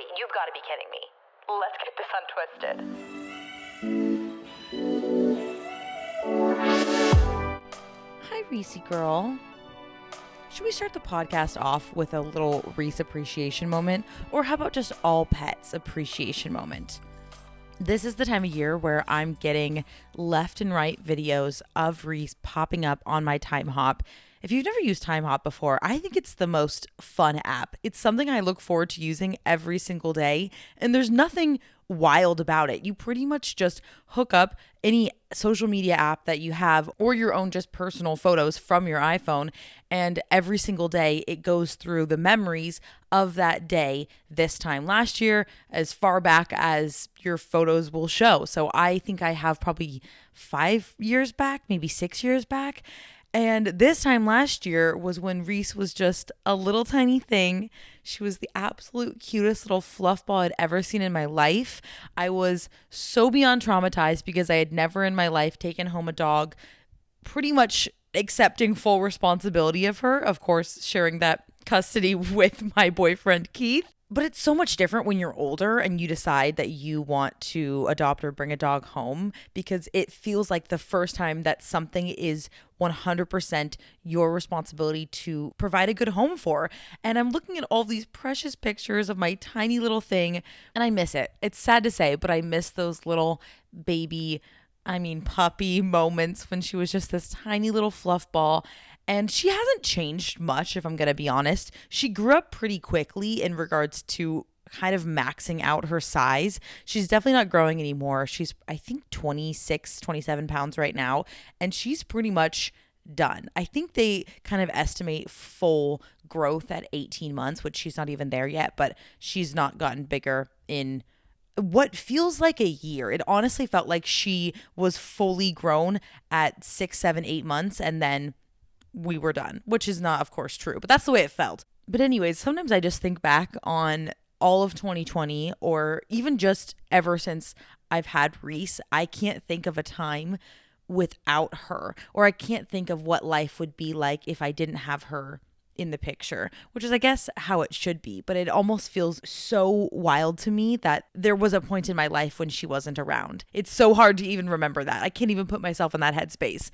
Wait, you've got to be kidding me. Let's get this untwisted. Hi, Reese girl. Should we start the podcast off with a little Reese appreciation moment? Or how about just all pets appreciation moment? This is the time of year where I'm getting left and right videos of Reese popping up on my Time Hop. If you've never used Time Hop before, I think it's the most fun app. It's something I look forward to using every single day, and there's nothing wild about it. You pretty much just hook up any social media app that you have or your own just personal photos from your iPhone, and every single day it goes through the memories of that day this time last year, as far back as your photos will show. So I think I have probably 5 years back, maybe 6 years back. And this time last year was when Reese was just a little tiny thing. She was the absolute cutest little fluff ball I'd ever seen in my life. I was so beyond traumatized because I had never in my life taken home a dog, pretty much accepting full responsibility of her, of course, sharing that custody with my boyfriend, Keith. But it's so much different when you're older and you decide that you want to adopt or bring a dog home, because it feels like the first time that something is 100% your responsibility to provide a good home for. And I'm looking at all these precious pictures of my tiny little thing, and I miss it. It's sad to say, but I miss those little puppy moments when she was just this tiny little fluff ball. And she hasn't changed much, if I'm going to be honest. She grew up pretty quickly in regards to kind of maxing out her size. She's definitely not growing anymore. She's, I think, 26, 27 pounds right now. And she's pretty much done. I think they kind of estimate full growth at 18 months, which she's not even there yet. But she's not gotten bigger in what feels like a year. It honestly felt like she was fully grown at 6, 7, 8 months. And then we were done, which is not, of course, true, but that's the way it felt. But anyways, sometimes I just think back on all of 2020, or even just ever since I've had Reese. I can't think of a time without her, or I can't think of what life would be like if I didn't have her in the picture, which is, I guess, how it should be. But it almost feels so wild to me that there was a point in my life when she wasn't around. It's so hard to even remember that. I can't even put myself in that headspace.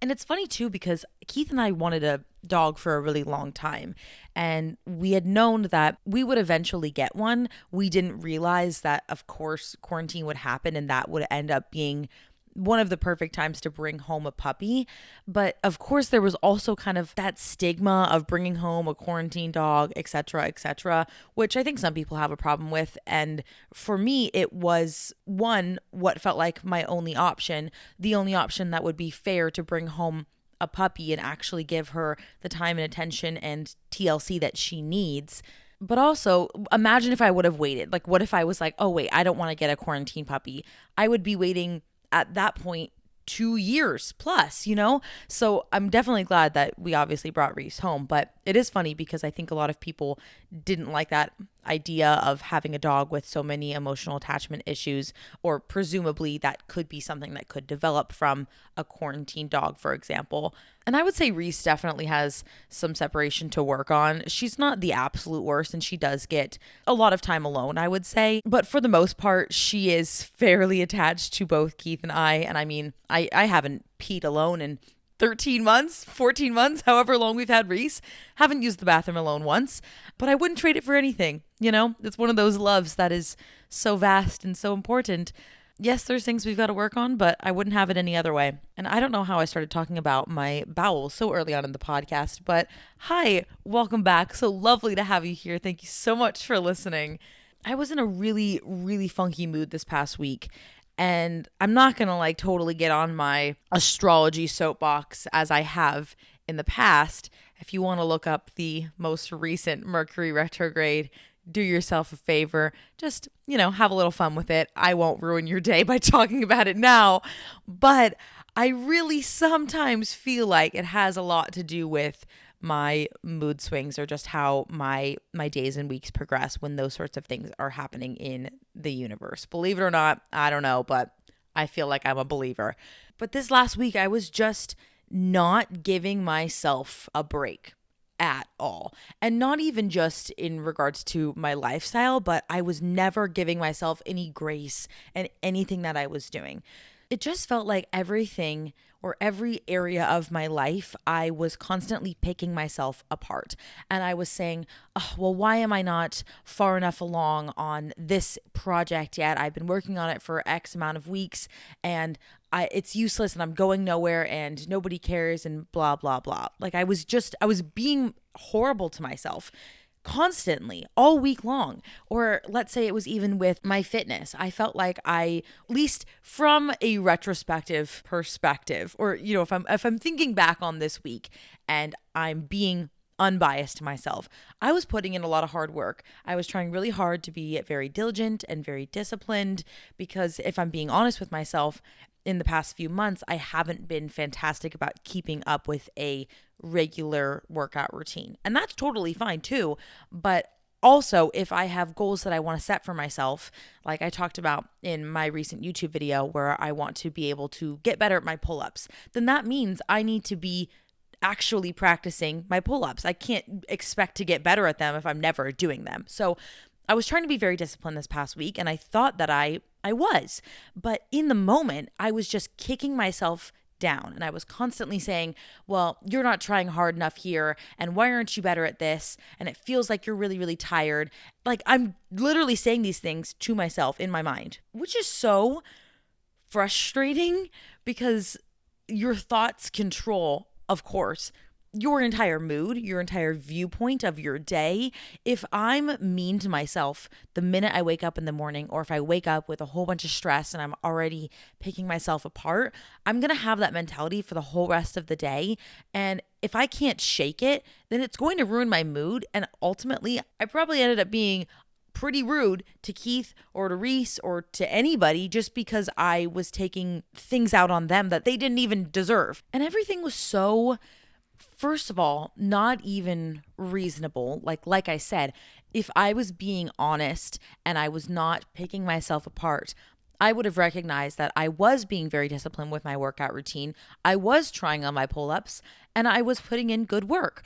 And it's funny too, because Keith and I wanted a dog for a really long time, and we had known that we would eventually get one. We didn't realize that, of course, quarantine would happen and that would end up being one of the perfect times to bring home a puppy. But of course, there was also kind of that stigma of bringing home a quarantine dog, etc., which I think some people have a problem with. And for me, it was what felt like my only option, the only option that would be fair to bring home a puppy and actually give her the time and attention and TLC that she needs. But also, imagine if I would have waited. Like, what if I was like, oh, wait, I don't want to get a quarantine puppy. I would be waiting at that point 2 years plus, So I'm definitely glad that we obviously brought Reese home. But it is funny because I think a lot of people didn't like that idea of having a dog with so many emotional attachment issues, or presumably that could be something that could develop from a quarantine dog, for example. And I would say Reese definitely has some separation to work on. She's not the absolute worst, and she does get a lot of time alone, I would say. But for the most part, she is fairly attached to both Keith and I. And I mean, I haven't peed alone in 13 months, 14 months, however long we've had Reese. Haven't used the bathroom alone once, but I wouldn't trade it for anything. It's one of those loves that is so vast and so important. Yes, there's things we've got to work on, but I wouldn't have it any other way. And I don't know how I started talking about my bowels so early on in the podcast, but hi, welcome back. So lovely to have you here. Thank you so much for listening. I was in a really, really funky mood this past week. And I'm not going to totally get on my astrology soapbox as I have in the past. If you want to look up the most recent Mercury retrograde, do yourself a favor. Just, have a little fun with it. I won't ruin your day by talking about it now. But I really sometimes feel like it has a lot to do with my mood swings, or just how my days and weeks progress when those sorts of things are happening in the universe. Believe it or not, I don't know, but I feel like I'm a believer. But this last week, I was just not giving myself a break. at all. And not even just in regards to my lifestyle, but I was never giving myself any grace in anything that I was doing. It just felt like everything or every area of my life, I was constantly picking myself apart. And I was saying, oh, well, why am I not far enough along on this project yet? I've been working on it for X amount of weeks and it's useless and I'm going nowhere and nobody cares and blah, blah, blah. Like I was being horrible to myself constantly all week long. Or let's say it was even with my fitness. I felt like at least from a retrospective perspective, or if I'm thinking back on this week and I'm being unbiased to myself, I was putting in a lot of hard work. I was trying really hard to be very diligent and very disciplined because if I'm being honest with myself, in the past few months, I haven't been fantastic about keeping up with a regular workout routine. And that's totally fine too. But also, if I have goals that I want to set for myself, like I talked about in my recent YouTube video where I want to be able to get better at my pull-ups, then that means I need to be actually practicing my pull-ups. I can't expect to get better at them if I'm never doing them. So I was trying to be very disciplined this past week and I thought that I was, but in the moment I was just kicking myself down and I was constantly saying, well, you're not trying hard enough here and why aren't you better at this? And it feels like you're really, really tired. Like I'm literally saying these things to myself in my mind, which is so frustrating because your thoughts control, of course, your entire mood, your entire viewpoint of your day. If I'm mean to myself the minute I wake up in the morning, or if I wake up with a whole bunch of stress and I'm already picking myself apart, I'm going to have that mentality for the whole rest of the day. And if I can't shake it, then it's going to ruin my mood. And ultimately, I probably ended up being pretty rude to Keith or to Reese or to anybody just because I was taking things out on them that they didn't even deserve. And everything was so, first of all, not even reasonable. Like I said, if I was being honest and I was not picking myself apart, I would have recognized that I was being very disciplined with my workout routine. I was trying on my pull-ups and I was putting in good work.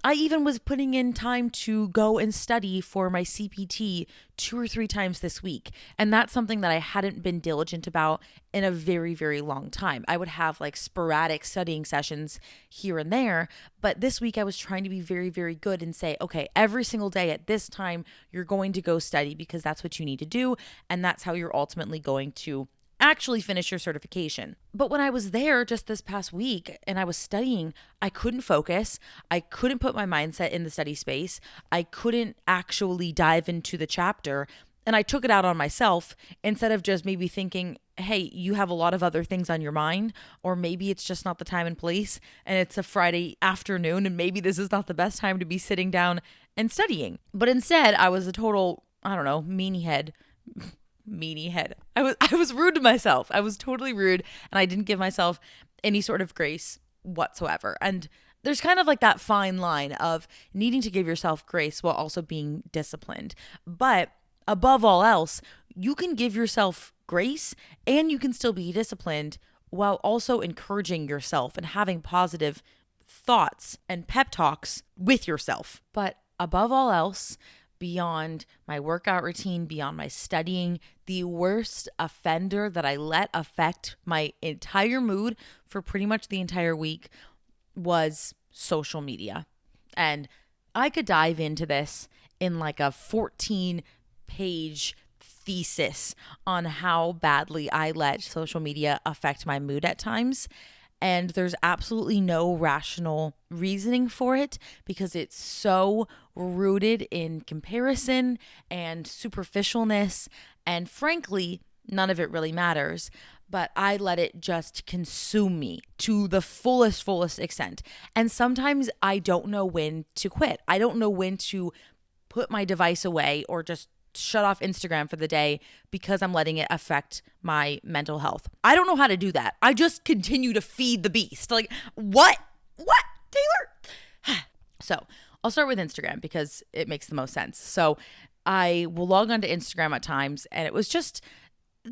I even was putting in time to go and study for my CPT 2 or 3 times this week. And that's something that I hadn't been diligent about in a very, very long time. I would have like sporadic studying sessions here and there. But this week I was trying to be very, very good and say, okay, every single day at this time, you're going to go study because that's what you need to do. And that's how you're ultimately going to actually finish your certification. But when I was there just this past week and I was studying, I couldn't focus. I couldn't put my mindset in the study space. I couldn't actually dive into the chapter. And I took it out on myself instead of just maybe thinking, hey, you have a lot of other things on your mind, or maybe it's just not the time and place and it's a Friday afternoon and maybe this is not the best time to be sitting down and studying. But instead, I was a total, meanie head. I was rude to myself. I was totally rude and I didn't give myself any sort of grace whatsoever. And there's kind of like that fine line of needing to give yourself grace while also being disciplined. But above all else, you can give yourself grace and you can still be disciplined while also encouraging yourself and having positive thoughts and pep talks with yourself. But above all else, beyond my workout routine, beyond my studying, the worst offender that I let affect my entire mood for pretty much the entire week was social media. And I could dive into this in like a 14-page thesis on how badly I let social media affect my mood at times. And there's absolutely no rational reasoning for it because it's so rooted in comparison and superficialness. And frankly, none of it really matters. But I let it just consume me to the fullest extent. And sometimes I don't know when to quit. I don't know when to put my device away or just shut off Instagram for the day because I'm letting it affect my mental health. I don't know how to do that. I just continue to feed the beast. Like, what, Taylor? So I'll start with Instagram because it makes the most sense. So I will log on to Instagram at times and it was just,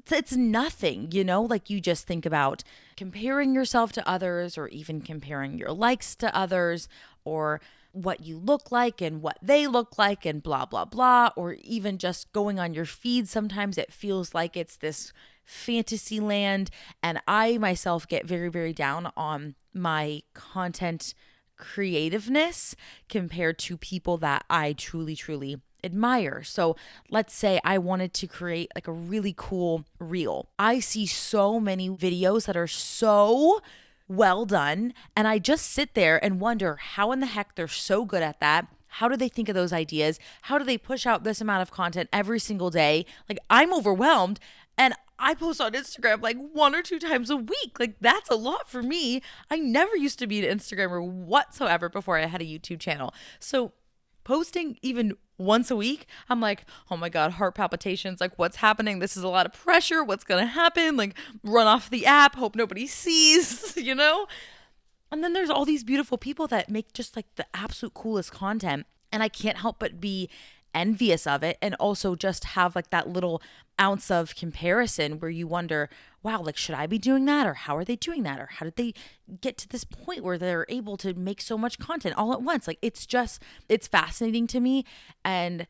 it's nothing, like you just think about comparing yourself to others or even comparing your likes to others or what you look like and what they look like and blah, blah, blah. Or even just going on your feed, sometimes it feels like it's this fantasy land. And I myself get very, very down on my content creativeness compared to people that I truly, truly admire. So let's say I wanted to create like a really cool reel. I see so many videos that are so well done, and I just sit there and wonder how in the heck they're so good at that. How do they think of those ideas? How do they push out this amount of content every single day? Like, I'm overwhelmed, and I post on Instagram like 1 or 2 times a week. Like, that's a lot for me. I never used to be an Instagrammer whatsoever before I had a YouTube channel. So posting even once a week, I'm like, oh my God, heart palpitations. Like, what's happening? This is a lot of pressure. What's going to happen? Like, run off the app, hope nobody sees, you know? And then there's all these beautiful people that make just like the absolute coolest content. And I can't help but be envious of it, and also just have like that little ounce of comparison where you wonder, wow, like, should I be doing that? Or how are they doing that? Or how did they get to this point where they're able to make so much content all at once? Like, it's fascinating to me. And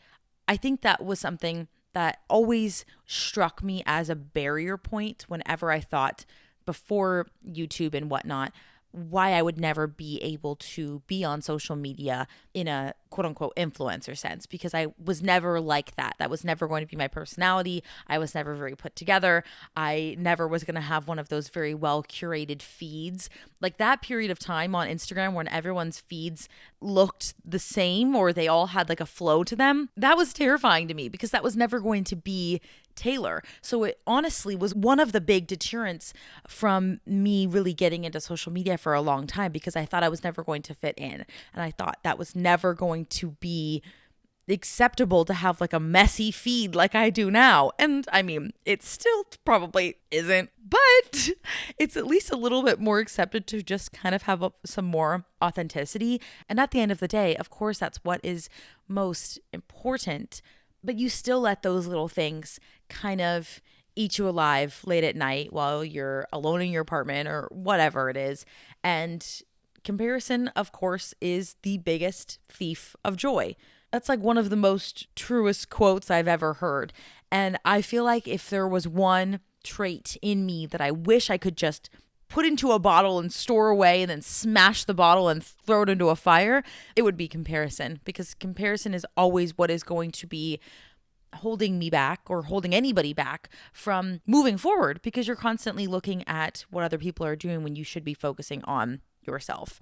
I think that was something that always struck me as a barrier point whenever I thought, before YouTube and whatnot, why I would never be able to be on social media in a quote unquote influencer sense, because I was never like that. That was never going to be my personality. I was never very put together. I never was going to have one of those very well curated feeds. Like that period of time on Instagram when everyone's feeds looked the same, or they all had like a flow to them, that was terrifying to me, because that was never going to be Taylor. So it honestly was one of the big deterrents from me really getting into social media for a long time, because I thought I was never going to fit in. And I thought that was never going to be acceptable to have like a messy feed like I do now. And I mean, it still probably isn't, but it's at least a little bit more accepted to just kind of have some more authenticity. And at the end of the day, of course, that's what is most important. But you still let those little things kind of eat you alive late at night while you're alone in your apartment or whatever it is. And comparison, of course, is the biggest thief of joy. That's like one of the most truest quotes I've ever heard. And I feel like if there was one trait in me that I wish I could just put into a bottle and store away and then smash the bottle and throw it into a fire, it would be comparison, because comparison is always what is going to be holding me back, or holding anybody back from moving forward, because you're constantly looking at what other people are doing when you should be focusing on yourself.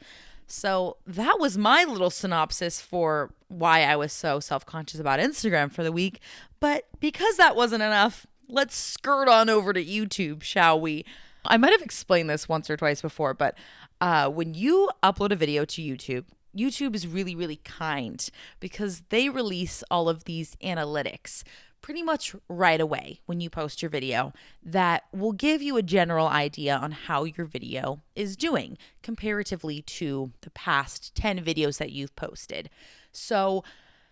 So that was my little synopsis for why I was so self-conscious about Instagram for the week. But because that wasn't enough, let's skirt on over to YouTube, shall we? I might have explained this once or twice before, but when you upload a video to YouTube, YouTube is really, really kind, because they release all of these analytics pretty much right away when you post your video that will give you a general idea on how your video is doing comparatively to the past 10 videos that you've posted. So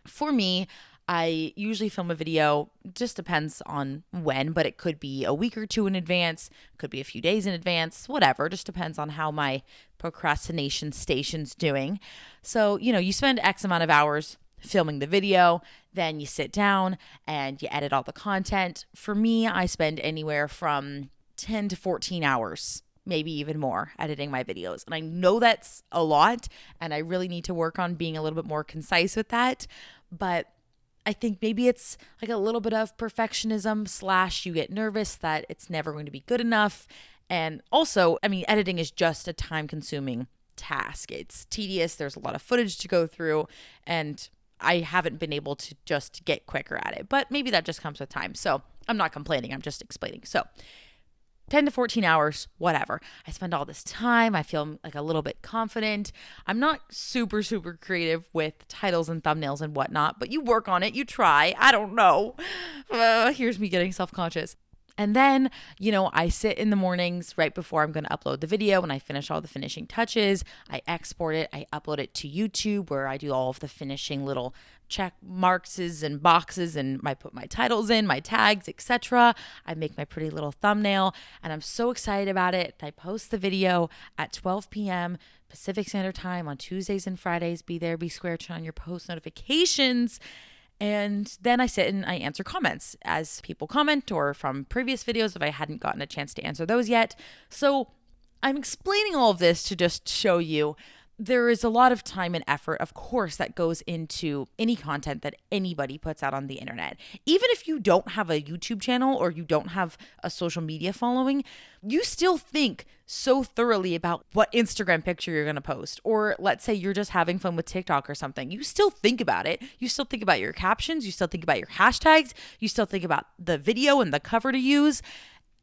for me, I usually film a video, just depends on when, but it could be a week or two in advance, could be a few days in advance, whatever, just depends on how my procrastination station's doing. So, you spend X amount of hours filming the video, then you sit down and you edit all the content. For me, I spend anywhere from 10 to 14 hours, maybe even more, editing my videos. And I know that's a lot, and I really need to work on being a little bit more concise with that. But I think maybe it's like a little bit of perfectionism / you get nervous that it's never going to be good enough. And also, I mean, editing is just a time-consuming task. It's tedious. There's a lot of footage to go through, and I haven't been able to just get quicker at it. But maybe that just comes with time. So I'm not complaining. I'm just explaining. So 10 to 14 hours, whatever. I spend all this time. I feel like a little bit confident. I'm not super, super creative with titles and thumbnails and whatnot, but you work on it. You try. I don't know. Here's me getting self-conscious. And then, I sit in the mornings right before I'm going to upload the video. When I finish all the finishing touches, I export it. I upload it to YouTube, where I do all of the finishing little check marks and boxes, and I put my titles in, my tags, etc. I make my pretty little thumbnail, and I'm so excited about it. I post the video at 12 p.m. Pacific Standard Time on Tuesdays and Fridays. Be there, be square, turn on your post notifications. And then I sit and I answer comments as people comment, or from previous videos if I hadn't gotten a chance to answer those yet. So I'm explaining all of this to just show you there is a lot of time and effort, of course, that goes into any content that anybody puts out on the internet. Even if you don't have a YouTube channel or you don't have a social media following, you still think so thoroughly about what Instagram picture you're going to post. Or let's say you're just having fun with TikTok or something. You still think about it. You still think about your captions. You still think about your hashtags. You still think about the video and the cover to use.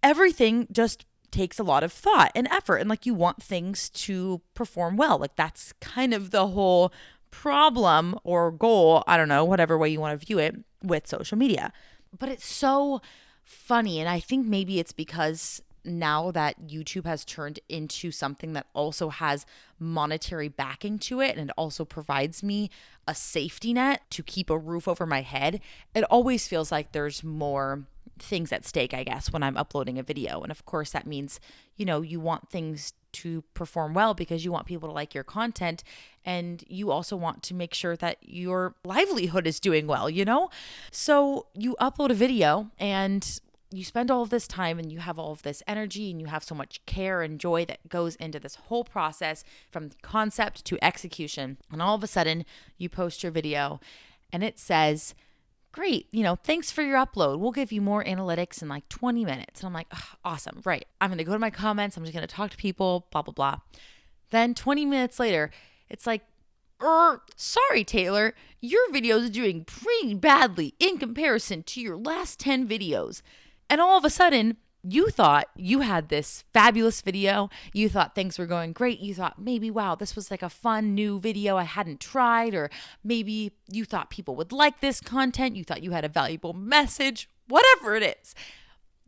Everything just takes a lot of thought and effort, and like you want things to perform well. Like that's kind of the whole problem or goal, I don't know, whatever way you want to view it, with social media. But it's so funny, and I think maybe it's because now that YouTube has turned into something that also has monetary backing to it, and it also provides me a safety net to keep a roof over my head, it always feels like there's more things at stake, I guess, when I'm uploading a video. And of course that means, you want things to perform well because you want people to like your content, and you also want to make sure that your livelihood is doing well, So you upload a video and you spend all of this time and you have all of this energy and you have so much care and joy that goes into this whole process from concept to execution. And all of a sudden you post your video and it says, great, thanks for your upload. We'll give you more analytics in like 20 minutes. And I'm like, awesome, right. I'm going to go to my comments. I'm just going to talk to people, blah, blah, blah. Then 20 minutes later, it's like, sorry, Taylor, your video is doing pretty badly in comparison to your last 10 videos. And all of a sudden, you thought you had this fabulous video. You thought things were going great. You thought maybe, wow, this was like a fun new video I hadn't tried. Or maybe you thought people would like this content. You thought you had a valuable message, whatever it is.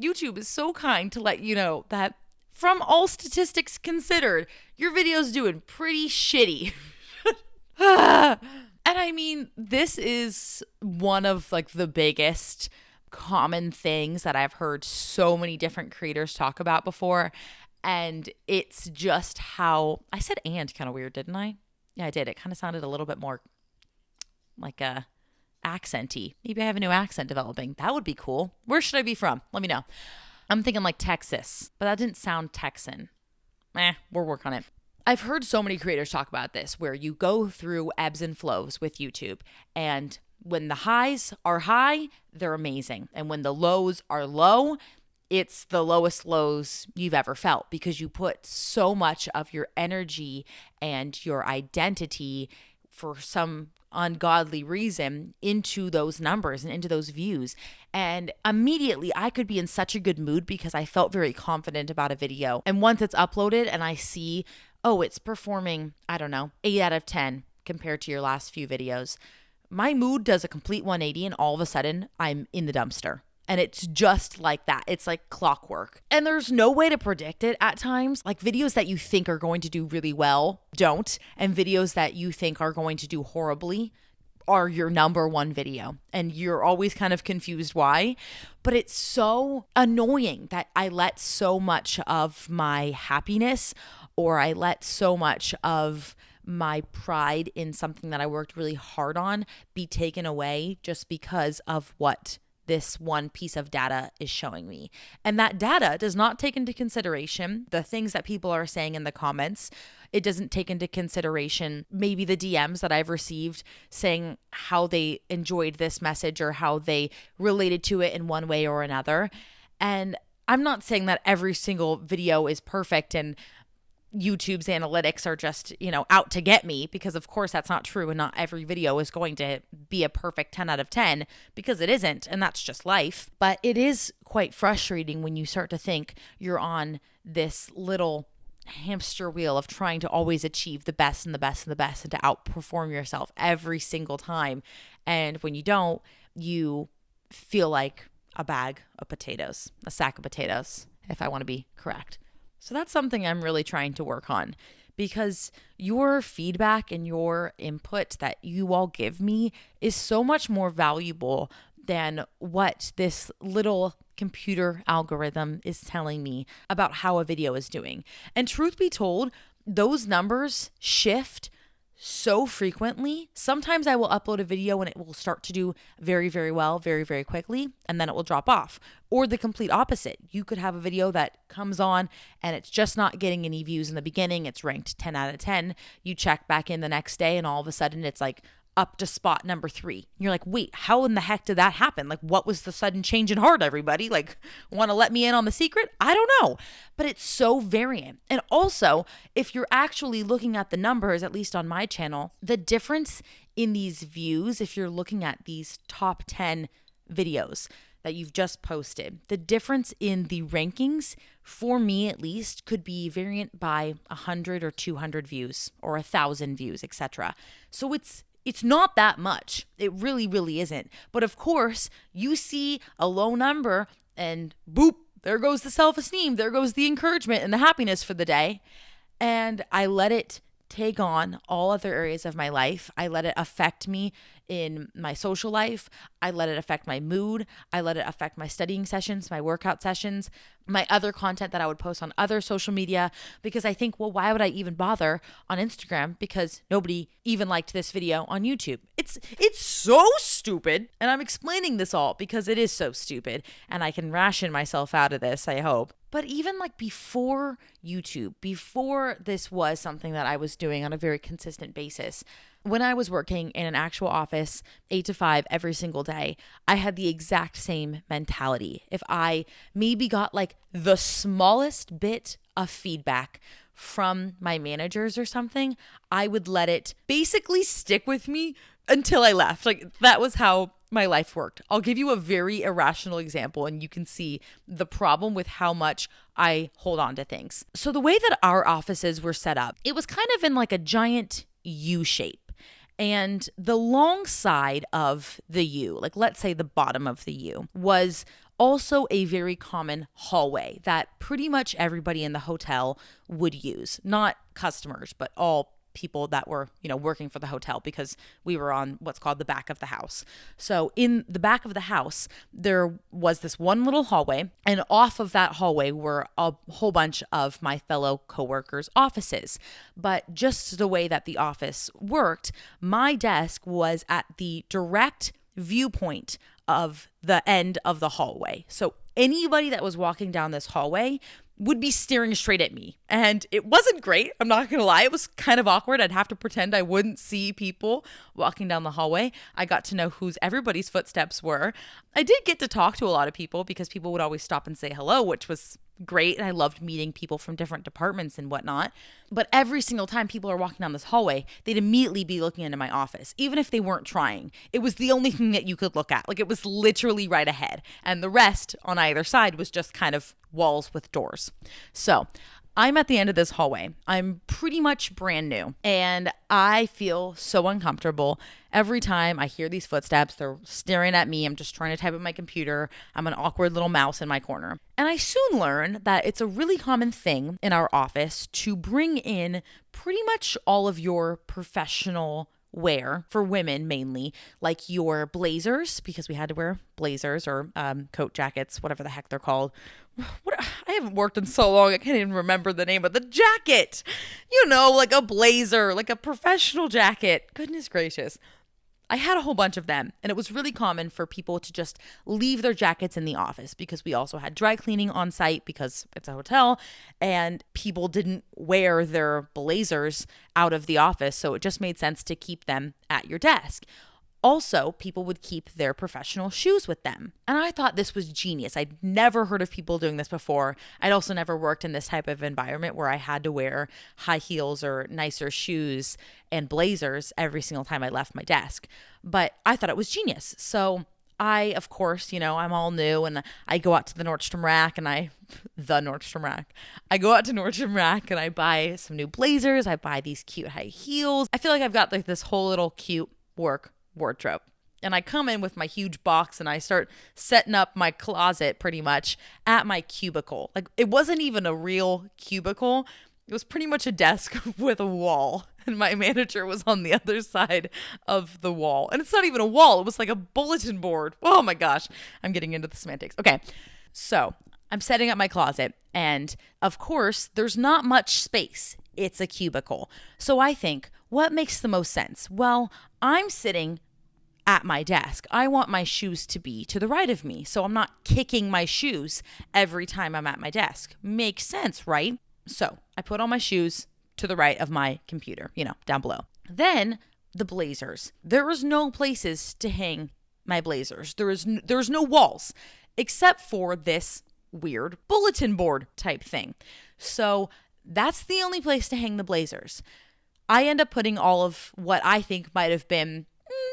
YouTube is so kind to let you know that from all statistics considered, your video's doing pretty shitty. And I mean, this is one of like the biggest common things that I've heard so many different creators talk about before. And it's just how I said and kind of weird, didn't I? Yeah, I did. It kind of sounded a little bit more like a accenty. Maybe I have a new accent developing. That would be cool. Where should I be from? Let me know. I'm thinking like Texas, but that didn't sound Texan. We'll work on it. I've heard so many creators talk about this, where you go through ebbs and flows with YouTube, and when the highs are high, they're amazing. And when the lows are low, it's the lowest lows you've ever felt, because you put so much of your energy and your identity for some ungodly reason into those numbers and into those views. And immediately I could be in such a good mood because I felt very confident about a video. And once it's uploaded and I see, oh, it's performing, 8 out of 10 compared to your last few videos, my mood does a complete 180 and all of a sudden I'm in the dumpster. And it's just like that. It's like clockwork. And there's no way to predict it at times. Like videos that you think are going to do really well don't. And videos that you think are going to do horribly are your number one video. And you're always kind of confused why. But it's so annoying that I let so much of my happiness, or I let so much of my pride in something that I worked really hard on be taken away just because of what this one piece of data is showing me. And that data does not take into consideration the things that people are saying in the comments. It doesn't take into consideration maybe the DMs that I've received saying how they enjoyed this message or how they related to it in one way or another. And I'm not saying that every single video is perfect and YouTube's analytics are just, out to get me, because of course that's not true, and not every video is going to be a perfect 10 out of 10, because it isn't, and that's just life. But it is quite frustrating when you start to think you're on this little hamster wheel of trying to always achieve the best and the best and the best and to outperform yourself every single time. And when you don't, you feel like a bag of potatoes, a sack of potatoes, if I want to be correct. So that's something I'm really trying to work on, because your feedback and your input that you all give me is so much more valuable than what this little computer algorithm is telling me about how a video is doing. And truth be told, those numbers shift so frequently. Sometimes I will upload a video and it will start to do very, very well, very, very quickly, and then it will drop off. Or the complete opposite. You could have a video that comes on and it's just not getting any views in the beginning. It's ranked 10 out of 10. You check back in the next day and all of a sudden it's like up to spot number 3. You're like, wait, how in the heck did that happen? Like, what was the sudden change in heart, everybody? Like, want to let me in on the secret? I don't know. But it's so variant. And also, if you're actually looking at the numbers, at least on my channel, the difference in these views, if you're looking at these top 10 videos that you've just posted, the difference in the rankings, for me at least, could be variant by 100 or 200 views or 1,000 views, etc. So it's not that much. It really, really isn't. But of course, you see a low number and boop, there goes the self-esteem. There goes the encouragement and the happiness for the day. And I let it take on all other areas of my life. I let it affect me in my social life. I let it affect my mood. I let it affect my studying sessions, my workout sessions, my other content that I would post on other social media, because I think, well, why would I even bother on Instagram? Because nobody even liked this video on YouTube. It's so stupid. And I'm explaining this all because it is so stupid, and I can ration myself out of this, I hope. But even like before YouTube, before this was something that I was doing on a very consistent basis, when I was working in an actual office 8 to 5 every single day, I had the exact same mentality. If I maybe got like the smallest bit of feedback from my managers or something, I would let it basically stick with me until I left. Like, that was how my life worked. I'll give you a very irrational example and you can see the problem with how much I hold on to things. So the way that our offices were set up, it was kind of in like a giant U shape. And the long side of the U, like let's say the bottom of the U, was also a very common hallway that pretty much everybody in the hotel would use. Not customers, but all people that were, working for the hotel, because we were on what's called the back of the house. So in the back of the house, there was this one little hallway, and off of that hallway were a whole bunch of my fellow coworkers' offices. But just the way that the office worked, my desk was at the direct viewpoint of the end of the hallway. So anybody that was walking down this hallway would be staring straight at me. And it wasn't great. I'm not going to lie. It was kind of awkward. I'd have to pretend I wouldn't see people walking down the hallway. I got to know whose everybody's footsteps were. I did get to talk to a lot of people because people would always stop and say hello, which was great. And I loved meeting people from different departments and whatnot. But every single time people are walking down this hallway, they'd immediately be looking into my office, even if they weren't trying. It was the only thing that you could look at. Like, it was literally right ahead. And the rest on either side was just kind of walls with doors. So I'm at the end of this hallway. I'm pretty much brand new, and I feel so uncomfortable every time I hear these footsteps. They're staring at me. I'm just trying to type at my computer. I'm an awkward little mouse in my corner. And I soon learn that it's a really common thing in our office to bring in pretty much all of your professional wear, for women mainly, like your blazers, because we had to wear blazers or coat jackets, whatever the heck they're called. I haven't worked in so long, I can't even remember the name of the jacket. Like a blazer, like a professional jacket. Goodness gracious. I had a whole bunch of them, and it was really common for people to just leave their jackets in the office, because we also had dry cleaning on site because it's a hotel, and people didn't wear their blazers out of the office, so it just made sense to keep them at your desk. Also, people would keep their professional shoes with them. And I thought this was genius. I'd never heard of people doing this before. I'd also never worked in this type of environment where I had to wear high heels or nicer shoes and blazers every single time I left my desk. But I thought it was genius. So I, of course, I'm all new, and I go out to the Nordstrom Rack and I go out to Nordstrom Rack and I buy some new blazers. I buy these cute high heels. I feel like I've got like this whole little cute work wardrobe. And I come in with my huge box and I start setting up my closet pretty much at my cubicle. Like, it wasn't even a real cubicle. It was pretty much a desk with a wall. And my manager was on the other side of the wall. And it's not even a wall. It was like a bulletin board. Oh my gosh. I'm getting into the semantics. Okay. So I'm setting up my closet. And of course, there's not much space it's a cubicle. So I think, what makes the most sense? Well, I'm sitting at my desk. I want my shoes to be to the right of me, so I'm not kicking my shoes every time I'm at my desk. Makes sense, right? So I put all my shoes to the right of my computer, down below. Then the blazers. There was no places to hang my blazers. There's no walls except for this weird bulletin board type thing. So that's the only place to hang the blazers. I end up putting all of what I think might have been,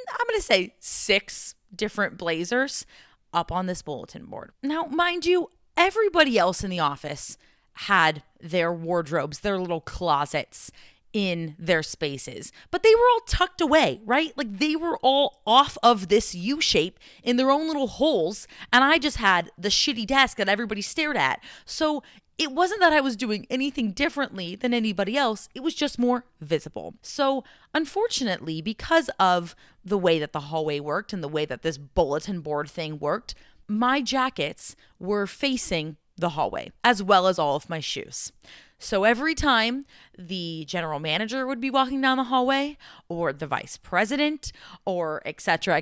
I'm going to say 6 different blazers up on this bulletin board. Now, mind you, everybody else in the office had their wardrobes, their little closets in their spaces, but they were all tucked away, right? Like they were all off of this U shape in their own little holes. And I just had the shitty desk that everybody stared at. So it wasn't that I was doing anything differently than anybody else. It was just more visible. So unfortunately, because of the way that the hallway worked and the way that this bulletin board thing worked, my jackets were facing the hallway, as well as all of my shoes. So every time the general manager would be walking down the hallway, or the vice president, or et cetera,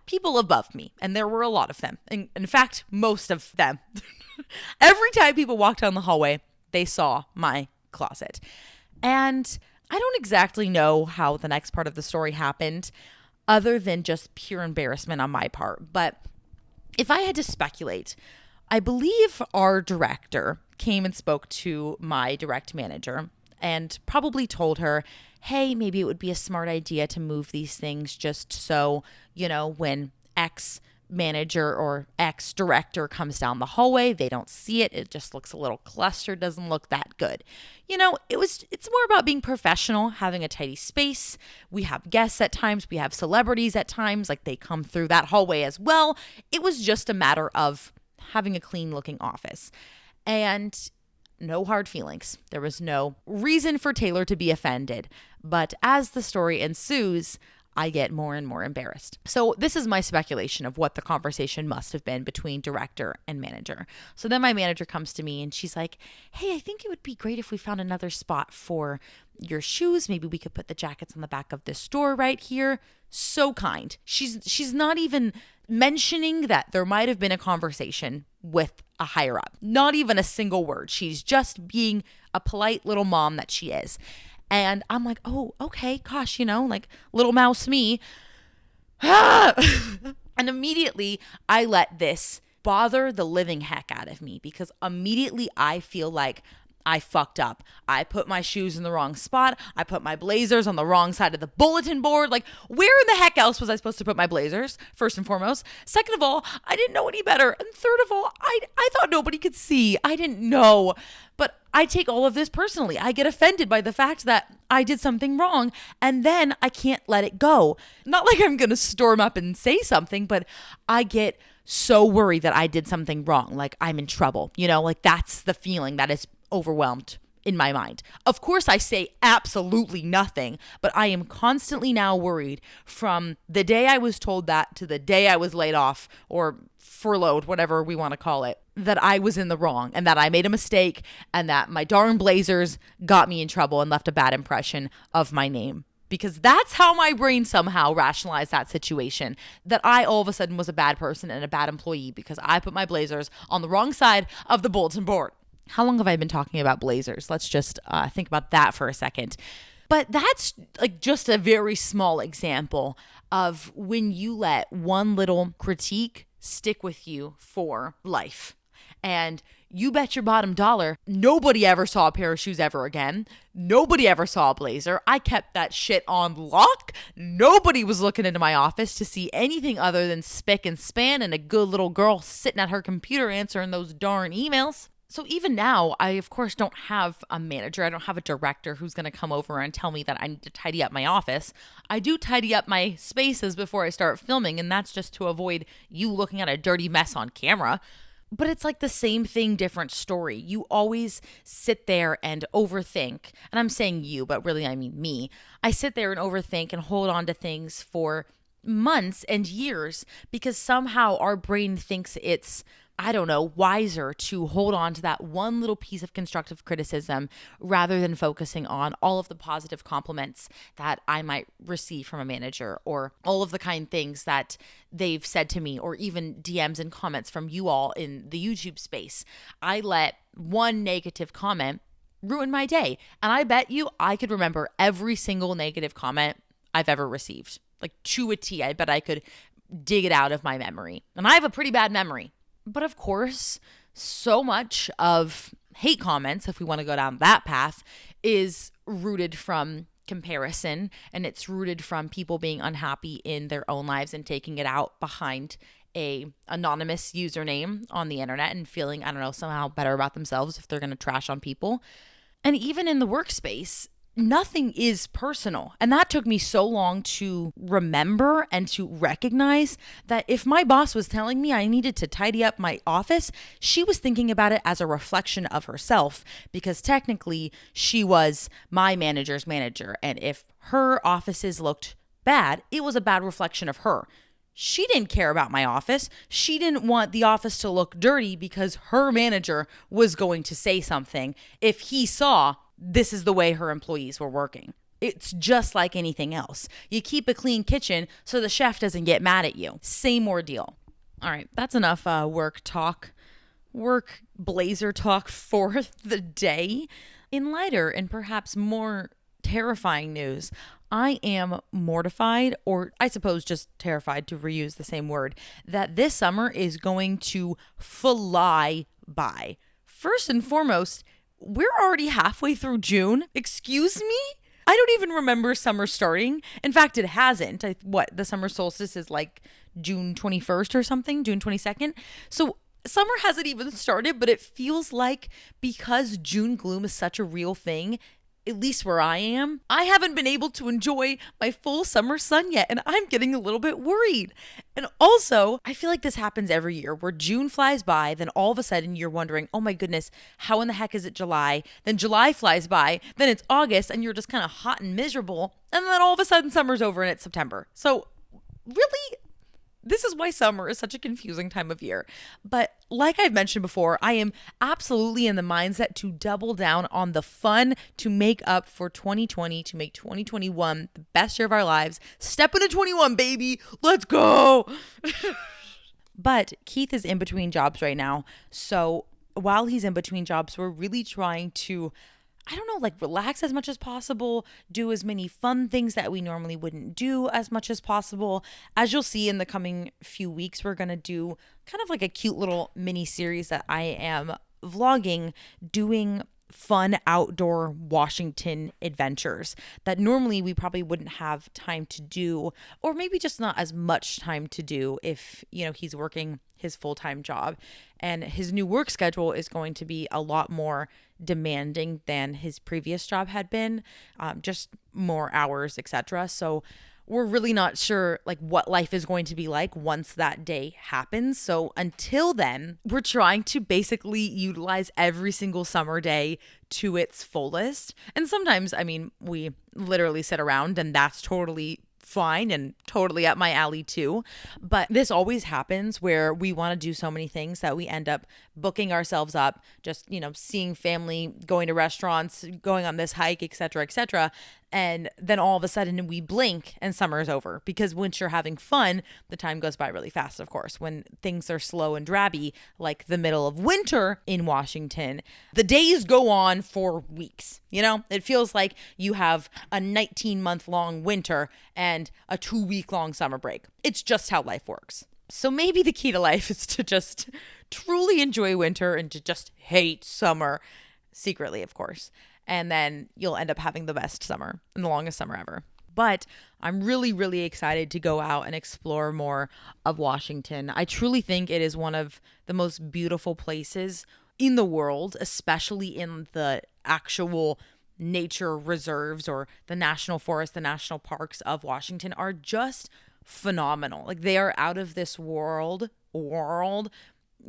people above me, and there were a lot of them. In fact, most of them. Every time people walked down the hallway, they saw my closet. And I don't exactly know how the next part of the story happened, other than just pure embarrassment on my part. But if I had to speculate, I believe our director came and spoke to my direct manager and probably told her, hey, maybe it would be a smart idea to move these things just so, when X manager or X director comes down the hallway, they don't see it. It just looks a little clustered, doesn't look that good. It's more about being professional, having a tidy space. We have guests at times, we have celebrities at times, like they come through that hallway as well. It was just a matter of having a clean looking office. And no hard feelings. There was no reason for Taylor to be offended. But as the story ensues, I get more and more embarrassed. So this is my speculation of what the conversation must have been between director and manager. So then my manager comes to me and she's like, hey, I think it would be great if we found another spot for your shoes. Maybe we could put the jackets on the back of this store right here. So kind. She's not even mentioning that there might have been a conversation with a higher up. Not even a single word. She's just being a polite little mom that she is. And I'm like, oh, okay, gosh, like little mouse me. And immediately I let this bother the living heck out of me because immediately I feel like I fucked up. I put my shoes in the wrong spot. I put my blazers on the wrong side of the bulletin board. Like, where in the heck else was I supposed to put my blazers, first and foremost? Second of all, I didn't know any better. And third of all, I thought nobody could see. I didn't know. But I take all of this personally. I get offended by the fact that I did something wrong, and then I can't let it go. Not like I'm going to storm up and say something, but I get so worried that I did something wrong. Like I'm in trouble, like that's the feeling that is overwhelmed in my mind. Of course, I say absolutely nothing, but I am constantly now worried from the day I was told that to the day I was laid off or furloughed, whatever we want to call it, that I was in the wrong and that I made a mistake and that my darn blazers got me in trouble and left a bad impression of my name. Because that's how my brain somehow rationalized that situation, that I all of a sudden was a bad person and a bad employee because I put my blazers on the wrong side of the bulletin board. How long have I been talking about blazers? Let's just think about that for a second. But that's like just a very small example of when you let one little critique stick with you for life. And you bet your bottom dollar, nobody ever saw a pair of shoes ever again. Nobody ever saw a blazer. I kept that shit on lock. Nobody was looking into my office to see anything other than spick and span and a good little girl sitting at her computer answering those darn emails. So even now, I, of course, don't have a manager. I don't have a director who's going to come over and tell me that I need to tidy up my office. I do tidy up my spaces before I start filming, and that's just to avoid you looking at a dirty mess on camera. But it's like the same thing, different story. You always sit there and overthink. And I'm saying you, but really I mean me. I sit there and overthink and hold on to things for months and years because somehow our brain thinks it's I don't know, wiser to hold on to that one little piece of constructive criticism rather than focusing on all of the positive compliments that I might receive from a manager, or all of the kind things that they've said to me, or even DMs and comments from you all in the YouTube space. I let one negative comment ruin my day. And I bet you I could remember every single negative comment I've ever received. Like to a T, I bet I could dig it out of my memory. And I have a pretty bad memory. But of course, so much of hate comments, if we want to go down that path, is rooted from comparison, and it's rooted from people being unhappy in their own lives and taking it out behind a anonymous username on the internet and feeling, I don't know, somehow better about themselves if they're going to trash on people. And even in the workspace, nothing is personal. And that took me so long to remember and to recognize that if my boss was telling me I needed to tidy up my office, she was thinking about it as a reflection of herself, because technically she was my manager's manager. And if her offices looked bad, it was a bad reflection of her. She didn't care about my office. She didn't want the office to look dirty because her manager was going to say something if he saw this is the way her employees were working. It's just like anything else. You keep a clean kitchen so the chef doesn't get mad at you. Same ordeal. All right, that's enough work blazer talk for the day. In lighter and perhaps more terrifying news, I am mortified, or I suppose just terrified, to reuse the same word, that this summer is going to fly by. First and foremost, we're already halfway through June. Excuse me? I don't even remember summer starting. In fact, it hasn't. The summer solstice is like June 21st or something, June 22nd. So summer hasn't even started, but it feels like because June gloom is such a real thing, at least where I am, I haven't been able to enjoy my full summer sun yet, and I'm getting a little bit worried. And also, I feel like this happens every year where June flies by, then all of a sudden you're wondering, oh my goodness, how in the heck is it July? Then July flies by, then it's August, and you're just kind of hot and miserable, and then all of a sudden summer's over and it's September. So really, this is why summer is such a confusing time of year. But like I've mentioned before, I am absolutely in the mindset to double down on the fun to make up for 2020, to make 2021 the best year of our lives. Step into 21, baby. Let's go. But Keith is in between jobs right now. So while he's in between jobs, we're really trying to, I don't know, like relax as much as possible, do as many fun things that we normally wouldn't do as much as possible. As you'll see in the coming few weeks, we're going to do kind of like a cute little mini series that I am vlogging, doing fun outdoor Washington adventures that normally we probably wouldn't have time to do, or maybe just not as much time to do if, he's working his full-time job. And his new work schedule is going to be a lot more demanding than his previous job had been, just more hours, etc. So we're really not sure like what life is going to be like once that day happens. So until then, we're trying to basically utilize every single summer day to its fullest. And sometimes, we literally sit around, and that's totally fine and totally up my alley too. But this always happens where we want to do so many things that we end up booking ourselves up, just, seeing family, going to restaurants, going on this hike, etc., etc. And then all of a sudden we blink and summer is over, because once you're having fun, the time goes by really fast, of course. When things are slow and drabby, like the middle of winter in Washington, the days go on for weeks. It feels like you have a 19-month long winter and a 2-week long summer break. It's just how life works. So maybe the key to life is to just truly enjoy winter and to just hate summer, secretly, of course. And then you'll end up having the best summer and the longest summer ever. But I'm really, really excited to go out and explore more of Washington. I truly think it is one of the most beautiful places in the world, especially in the actual nature reserves or the national forest, the national parks of Washington are just phenomenal. Like, they are out of this world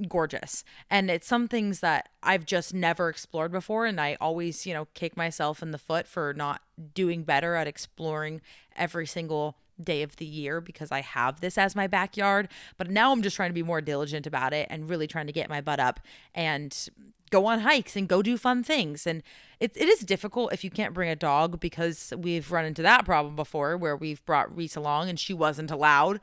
gorgeous. And it's some things that I've just never explored before. And I always, kick myself in the foot for not doing better at exploring every single day of the year because I have this as my backyard. But now I'm just trying to be more diligent about it and really trying to get my butt up and go on hikes and go do fun things. And it is difficult if you can't bring a dog, because we've run into that problem before where we've brought Reese along and she wasn't allowed.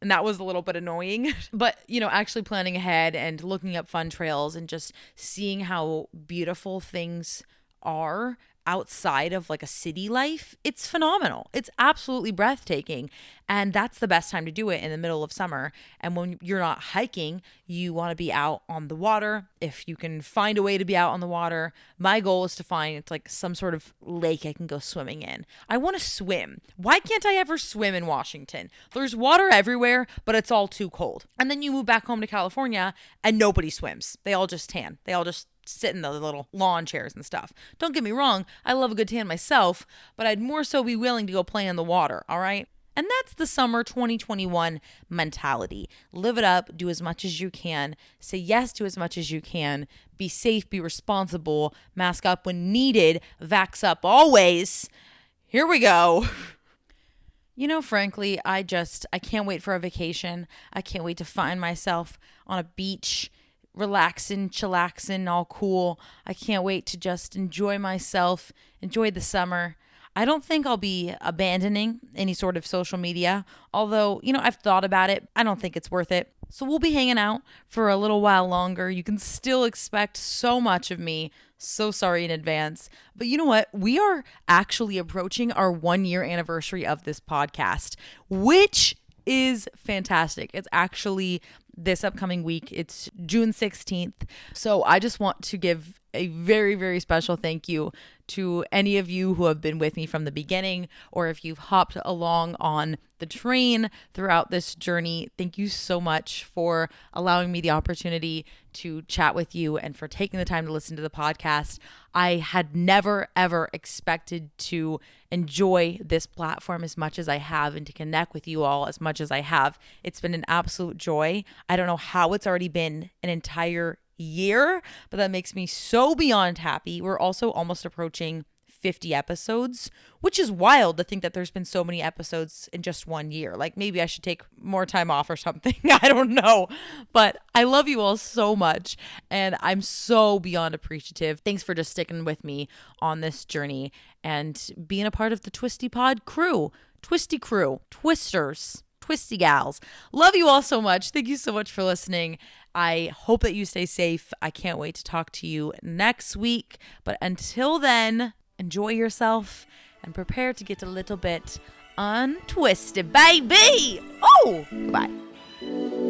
And that was a little bit annoying. But, actually planning ahead and looking up fun trails and just seeing how beautiful things are outside of like a city life, it's phenomenal. It's absolutely breathtaking. And that's the best time to do it, in the middle of summer. And when you're not hiking, you want to be out on the water. If you can find a way to be out on the water, my goal is to find it's like some sort of lake I can go swimming in. I want to swim. Why can't I ever swim in Washington? There's water everywhere, but it's all too cold. And then you move back home to California and nobody swims. They all just tan. They all just sit in the little lawn chairs and stuff. Don't get me wrong, I love a good tan myself, but I'd more so be willing to go play in the water, all right? And that's the summer 2021 mentality. Live it up, do as much as you can, say yes to as much as you can, be safe, be responsible, mask up when needed, vax up always. Here we go. Frankly, I can't wait for a vacation. I can't wait to find myself on a beach, relaxing, chillaxing, all cool. I can't wait to just enjoy myself, enjoy the summer. I don't think I'll be abandoning any sort of social media, although, I've thought about it. I don't think it's worth it. So we'll be hanging out for a little while longer. You can still expect so much of me. So sorry in advance. But you know what? We are actually approaching our 1-year anniversary of this podcast, which is fantastic. It's actually this upcoming week. It's June 16th. So I just want to give a very, very special thank you to any of you who have been with me from the beginning, or if you've hopped along on the train throughout this journey. Thank you so much for allowing me the opportunity to chat with you and for taking the time to listen to the podcast. I had never, ever expected to enjoy this platform as much as I have and to connect with you all as much as I have. It's been an absolute joy. I don't know how it's already been an entire year, but that makes me so beyond happy. We're also almost approaching 50 episodes, which is wild to think that there's been so many episodes in just 1 year. Like, maybe I should take more time off or something. I don't know. But I love you all so much, and I'm so beyond appreciative. Thanks for just sticking with me on this journey and being a part of the Twisty Pod crew. Twisty crew, twisters, twisty gals. Love you all so much. Thank you so much for listening. I hope that you stay safe. I can't wait to talk to you next week. But until then, enjoy yourself and prepare to get a little bit untwisted, baby. Oh, goodbye.